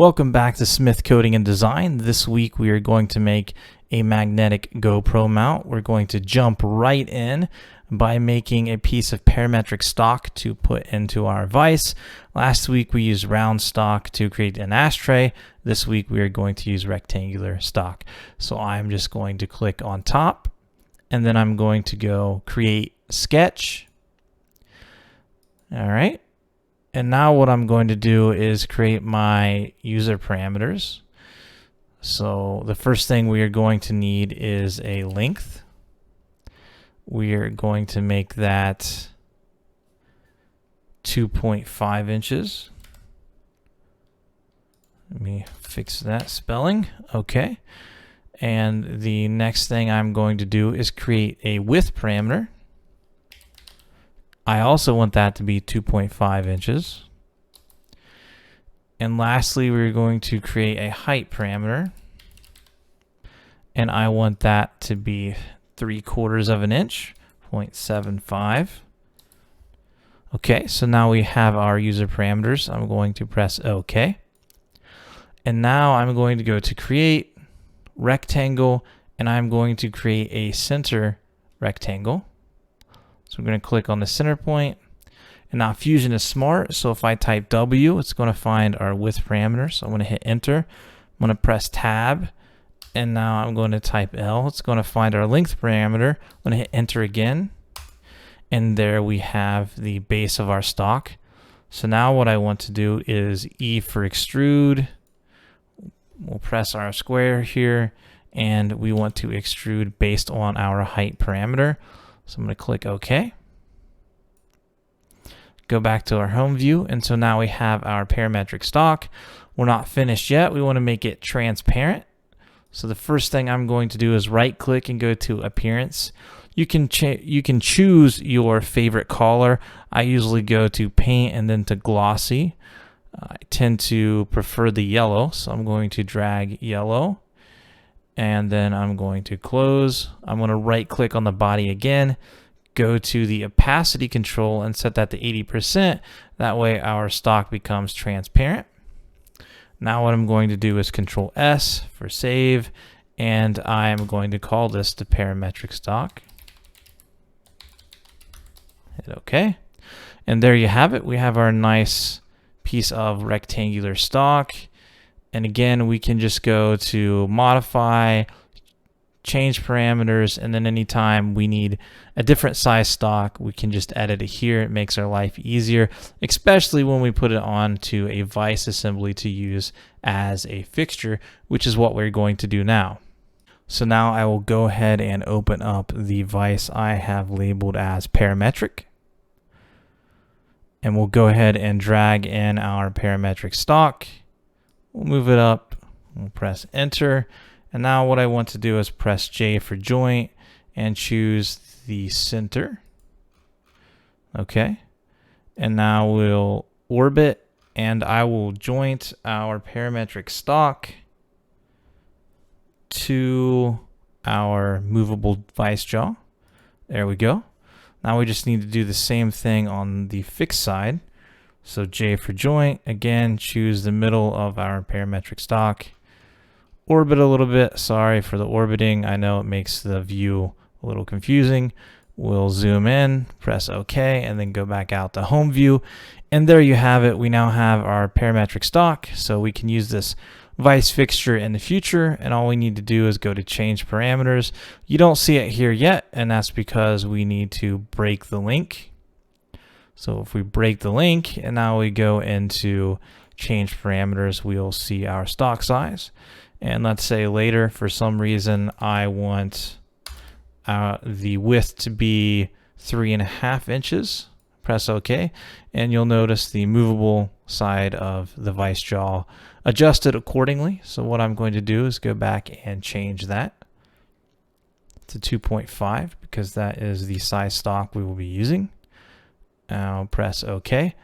Welcome back to Smith Coding and Design. This week we are going to make a magnetic GoPro mount. We're going to jump right in by making a piece of parametric stock to put into our vise. Last week we used round stock to create an ashtray. This week we are going to use rectangular stock. So I'm just going to click on top and then I'm going to go create sketch. All right. And now what I'm going to do is create my user parameters. So the first thing we are going to need is a length. We are going to make that 2.5 inches. Let me fix that spelling. Okay. And the next thing I'm going to do is create a width parameter. I also want that to be 2.5 inches. And lastly, we're going to create a height parameter. And I want that to be 3/4 of an inch, 0.75. Okay, so now we have our user parameters. I'm going to press OK. And now I'm going to go to create rectangle, and I'm going to create a center rectangle. So we're going to click on the center point. And now Fusion is smart. So if I type W, it's going to find our width parameter. So I'm going to hit enter. I'm going to press tab. And now I'm going to type L. It's going to find our length parameter. I'm going to hit enter again. And there we have the base of our stock. So now what I want to do is E for extrude. We'll press our square here. And we want to extrude based on our height parameter. So I'm going to click OK. Go back to our home view. And so now we have our parametric stock. We're not finished yet. We want to make it transparent. So the first thing I'm going to do is right click and go to appearance. You can choose your favorite color. I usually go to paint and then to glossy. I tend to prefer the yellow. So I'm going to drag yellow. And then I'm going to close. I'm going to right click on the body again, go to the opacity control and set that to 80%. That way our stock becomes transparent. Now what I'm going to do is Control S for save, and I'm going to call this the parametric stock. Hit OK. And there you have it. We have our nice piece of rectangular stock. And again, we can just go to modify, change parameters, and then anytime we need a different size stock, we can just edit it here. It makes our life easier, especially when we put it onto a vise assembly to use as a fixture, which is what we're going to do now. So now I will go ahead and open up the vise I have labeled as parametric. And we'll go ahead and drag in our parametric stock. We'll move it up, we'll press enter. And now what I want to do is press J for joint and choose the center. Okay. And now we'll orbit and I will joint our parametric stock to our movable vise jaw. There we go. Now we just need to do the same thing on the fixed side. So J for joint, again, choose the middle of our parametric stock. Orbit a little bit, sorry for the orbiting. I know it makes the view a little confusing. We'll zoom in, press OK, and then go back out to home view. And there you have it. We now have our parametric stock, so we can use this vise fixture in the future. And all we need to do is go to change parameters. You don't see it here yet, and that's because we need to break the link. So if we break the link and now we go into change parameters, we'll see our stock size. And let's say later, for some reason, I want the width to be 3.5 inches. Press OK. And you'll notice the movable side of the vise jaw adjusted accordingly. So what I'm going to do is go back and change that to 2.5 because that is the size stock we will be using. I'll press OK.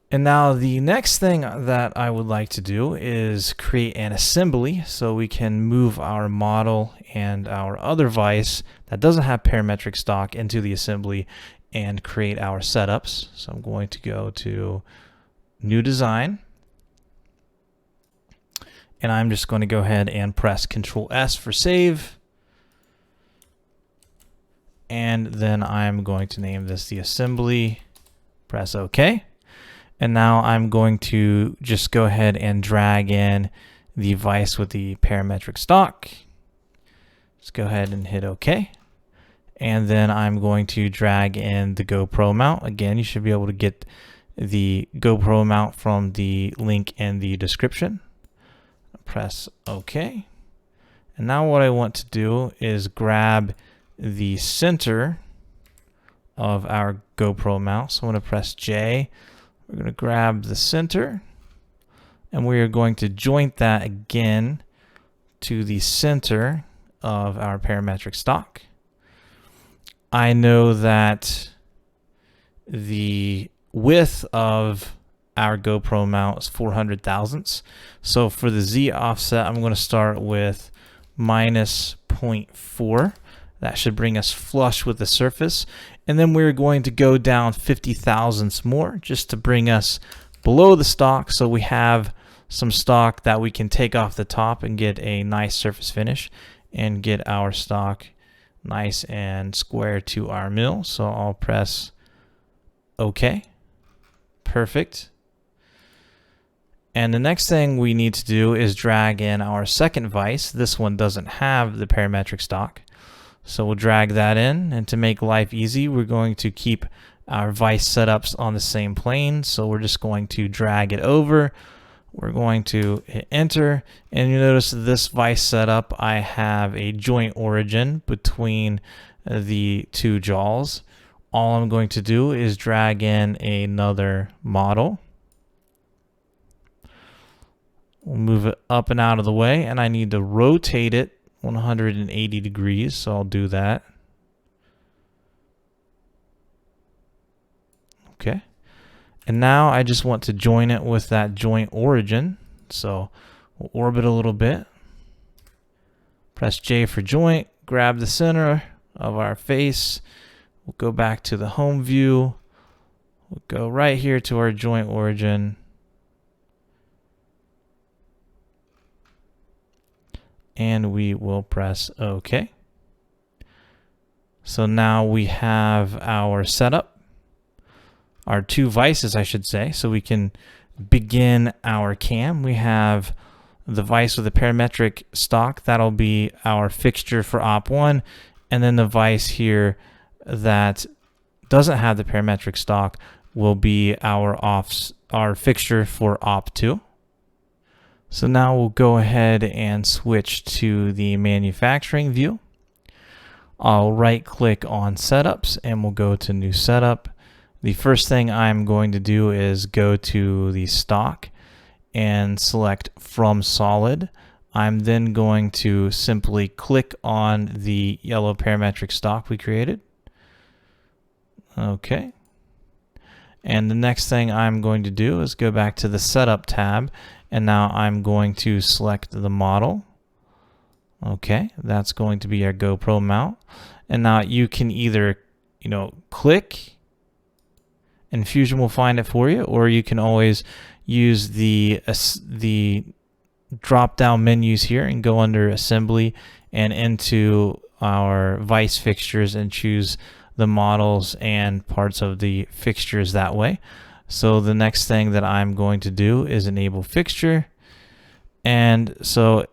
And now the next thing that I would like to do is create an assembly so we can move our model and our other vise that doesn't have parametric stock into the assembly and create our setups. So I'm going to go to New Design. And I'm just going to go ahead and press Control S for save. And then I'm going to name this the assembly, press OK. And now I'm going to just go ahead and drag in the vise with the parametric stock. Just go ahead and hit OK. And then I'm going to drag in the GoPro mount. Again, you should be able to get the GoPro mount from the link in the description. Press OK. And now what I want to do is grab the center of our GoPro mount. So I'm going to press J. We're going to grab the center, and we are going to joint that again to the center of our parametric stock. I know that the width of our GoPro mount is 400 thousandths. So for the Z offset, I'm going to start with minus 0.4. That should bring us flush with the surface. And then we're going to go down 50 thousandths more just to bring us below the stock, so we have some stock that we can take off the top and get a nice surface finish and get our stock nice and square to our mill. So I'll press OK. Perfect. And the next thing we need to do is drag in our second vise. This one doesn't have the parametric stock. So we'll drag that in, and to make life easy, we're going to keep our vise setups on the same plane. So we're just going to drag it over. We're going to hit enter, and you notice this vise setup, I have a joint origin between the two jaws. All I'm going to do is drag in another model. We'll move it up and out of the way, and I need to rotate it 180 degrees, so I'll do that. Okay. And now I just want to join it with that joint origin. So we'll orbit a little bit. Press J for joint, grab the center of our face. We'll go back to the home view. We'll go right here to our joint origin. And we will press OK. So now we have our setup, our two vices, I should say, so we can begin our cam. We have the vise with the parametric stock. That'll be our fixture for op1, and then the vise here that doesn't have the parametric stock will be our fixture for op2. So now we'll go ahead and switch to the manufacturing view. I'll right click on setups and we'll go to new setup. The first thing I'm going to do is go to the stock and select from solid. I'm then going to simply click on the yellow parametric stock we created. Okay. And the next thing I'm going to do is go back to the setup tab, and now I'm going to select the model. Okay, that's going to be our GoPro mount. And now you can either, click and Fusion will find it for you, or you can always use the drop down menus here and go under assembly and into our vise fixtures and choose the models and parts of the fixtures that way. So the next thing that I'm going to do is enable fixture. And so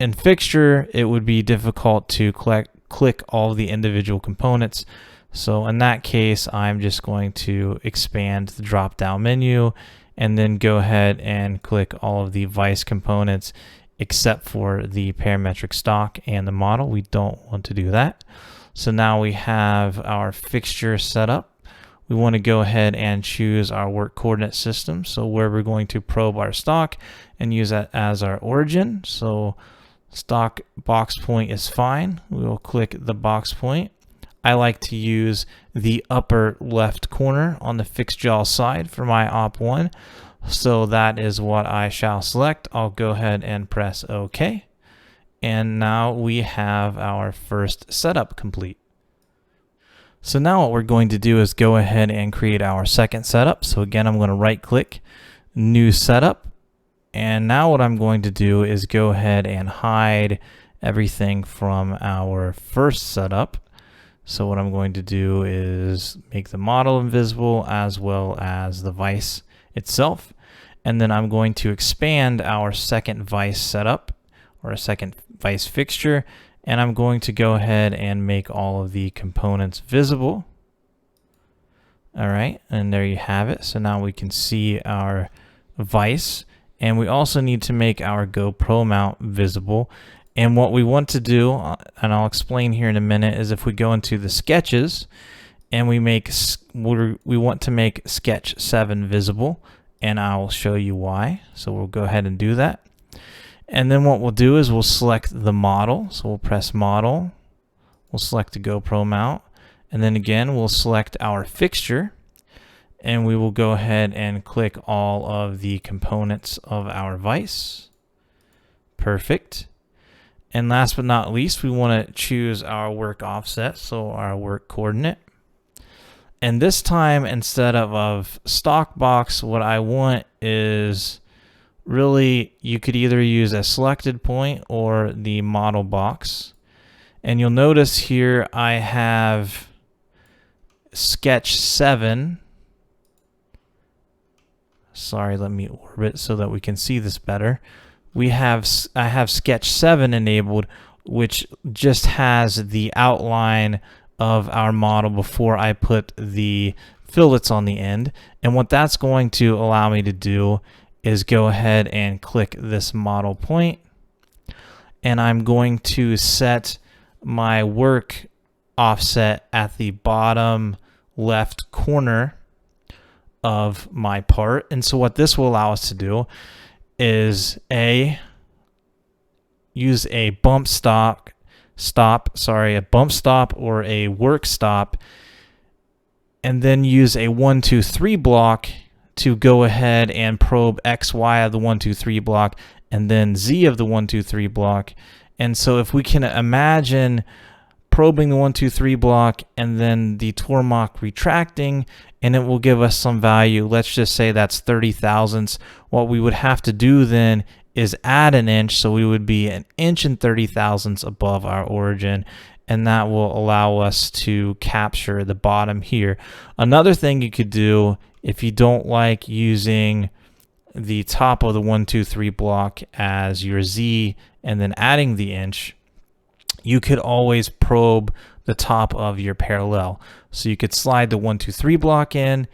in fixture, it would be difficult to click all the individual components. So in that case, I'm just going to expand the drop down menu and then go ahead and click all of the vise components except for the parametric stock and the model. We don't want to do that. So now we have our fixture set up. We want to go ahead and choose our work coordinate system. So where we're going to probe our stock and use that as our origin. So stock box point is fine. We will click the box point. I like to use the upper left corner on the fixed jaw side for my op1. So that is what I shall select. I'll go ahead and press OK. And now we have our first setup complete. So now what we're going to do is go ahead and create our second setup. So again, I'm going to right click, new setup, And now what I'm going to do is go ahead and hide everything from our first setup. So what I'm going to do is make the model invisible as well as the vise itself. And then I'm going to expand our second vise setup, or a second vise fixture, and I'm going to go ahead and make all of the components visible. All right, and there you have it. So now we can see our vise, and we also need to make our GoPro mount visible. And what we want to do, and I'll explain here in a minute, is if we go into the sketches and we want to make sketch 7 visible, and I'll show you why. So we'll go ahead and do that. And then what we'll do is we'll select the model. So we'll press model, we'll select the GoPro mount, and then again we'll select our fixture, and we will go ahead and click all of the components of our vise. Perfect. And last but not least, we want to choose our work offset, so our work coordinate. And this time, instead of stock box, what I want is really, you could either use a selected point or the model box. And you'll notice here I have sketch 7. Sorry, let me orbit so that we can see this better. I have sketch 7 enabled, which just has the outline of our model before I put the fillets on the end. And what that's going to allow me to do is go ahead and click this model point, and I'm going to set my work offset at the bottom left corner of my part. And so what this will allow us to do is use a bump stop or a work stop, and then use a 1, 2, 3 block to go ahead and probe X, Y of the 1, 2, 3 block, and then Z of the 1, 2, 3 block. And so if we can imagine probing the 1, 2, 3 block and then the Tormach retracting, and it will give us some value. Let's just say that's 30 thousandths. What we would have to do then is add an inch, so we would be 1 inch and 30 thousandths above our origin, and that will allow us to capture the bottom here. Another thing you could do, if you don't like using the top of the 1, 2, 3 block as your Z and then adding the inch, you could always probe the top of your parallel. So you could slide the 1, 2, 3 block in,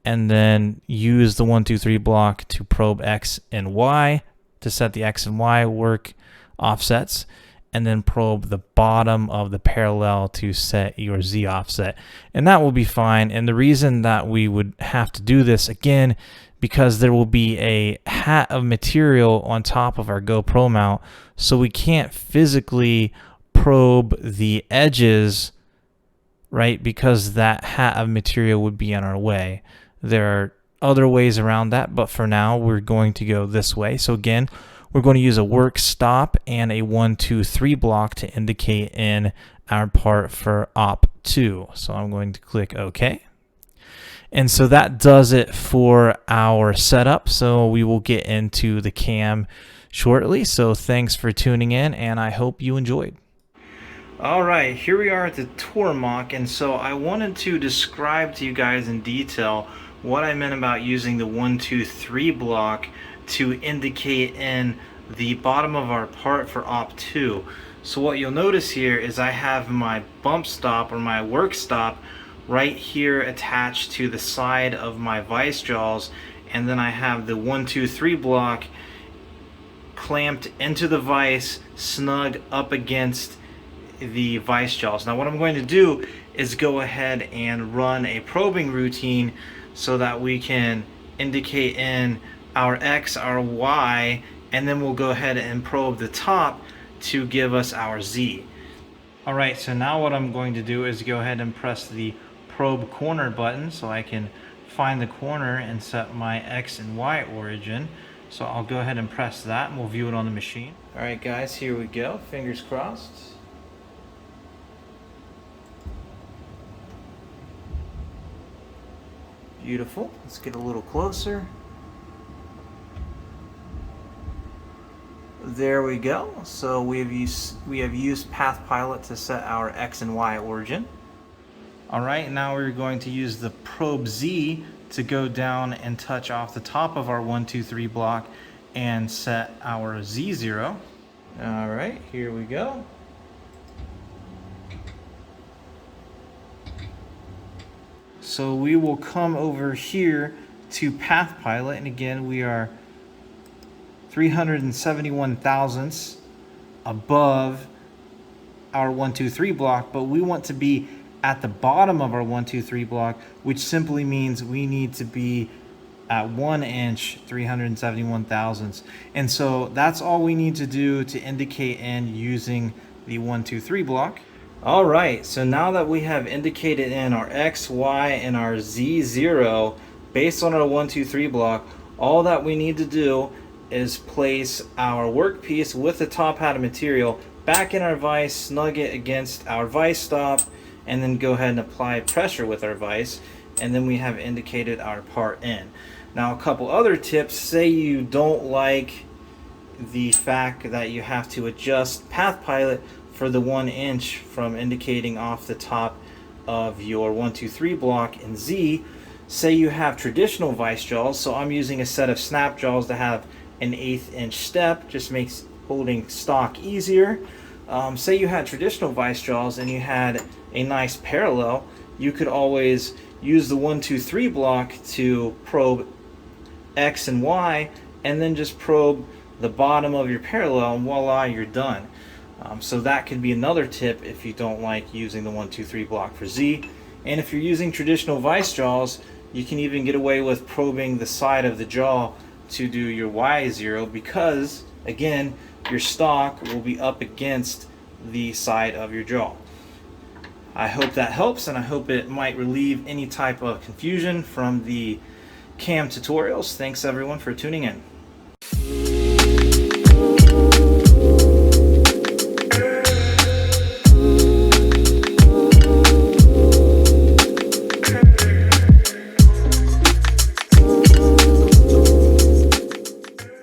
and then use the 1, 2, 3 block to probe X and Y to set the X and Y work offsets, and then probe the bottom of the parallel to set your Z offset. And that will be fine. And the reason that we would have to do this, again, because there will be a hat of material on top of our GoPro mount, so we can't physically probe the edges, right? Because that hat of material would be in our way. There are other ways around that, but for now we're going to go this way. So again, we're going to use a work stop and a 1, 2, 3 block to indicate in our part for op 2. So I'm going to click OK. And so that does it for our setup. So we will get into the cam shortly. So thanks for tuning in, and I hope you enjoyed. Alright, here we are at the Tormach, and so I wanted to describe to you guys in detail what I meant about using the 1, 2, 3 block to indicate in the bottom of our part for op 2. So what you'll notice here is I have my bump stop or my work stop right here attached to the side of my vise jaws, and then I have the 1, 2, 3 block clamped into the vise, snug up against the vise jaws. Now what I'm going to do is go ahead and run a probing routine so that we can indicate in our X, our Y, and then we'll go ahead and probe the top to give us our Z. Alright, so now what I'm going to do is go ahead and press the probe corner button so I can find the corner and set my X and Y origin. So I'll go ahead and press that and we'll view it on the machine. Alright guys, here we go. Fingers crossed. Beautiful. Let's get a little closer. There we go. So we have used Path Pilot to set our X and Y origin. All right, now we're going to use the probe Z to go down and touch off the top of our 1, 2, 3 block and set our Z0. All right, here we go. So we will come over here to Path Pilot, and again we are 371 thousandths above our 1, 2, 3 block, but we want to be at the bottom of our 1, 2, 3 block, which simply means we need to be at 1 inch 371 thousandths. And so that's all we need to do to indicate in using the 1, 2, 3 block. All right, so now that we have indicated in our X, Y, and our Z0 based on our 1, 2, 3 block, all that we need to do is place our workpiece with the top hat of material back in our vise, snug it against our vise stop, and then go ahead and apply pressure with our vise, and then we have indicated our part in. Now a couple other tips: say you don't like the fact that you have to adjust Path Pilot for the 1 inch from indicating off the top of your 1, 2, 3 block in Z. Say you have traditional vise jaws, so I'm using a set of snap jaws that have an 1/8 inch step, just makes holding stock easier. Say you had traditional vise jaws and you had a nice parallel, you could always use the 1, 2, 3 block to probe X and Y, and then just probe the bottom of your parallel, and voila, you're done. So that could be another tip if you don't like using the 1, 2, 3 block for Z. And if you're using traditional vise jaws, you can even get away with probing the side of the jaw to do your Y0, because again your stock will be up against the side of your jaw. I hope that helps, and I hope it might relieve any type of confusion from the cam tutorials. Thanks everyone for tuning in.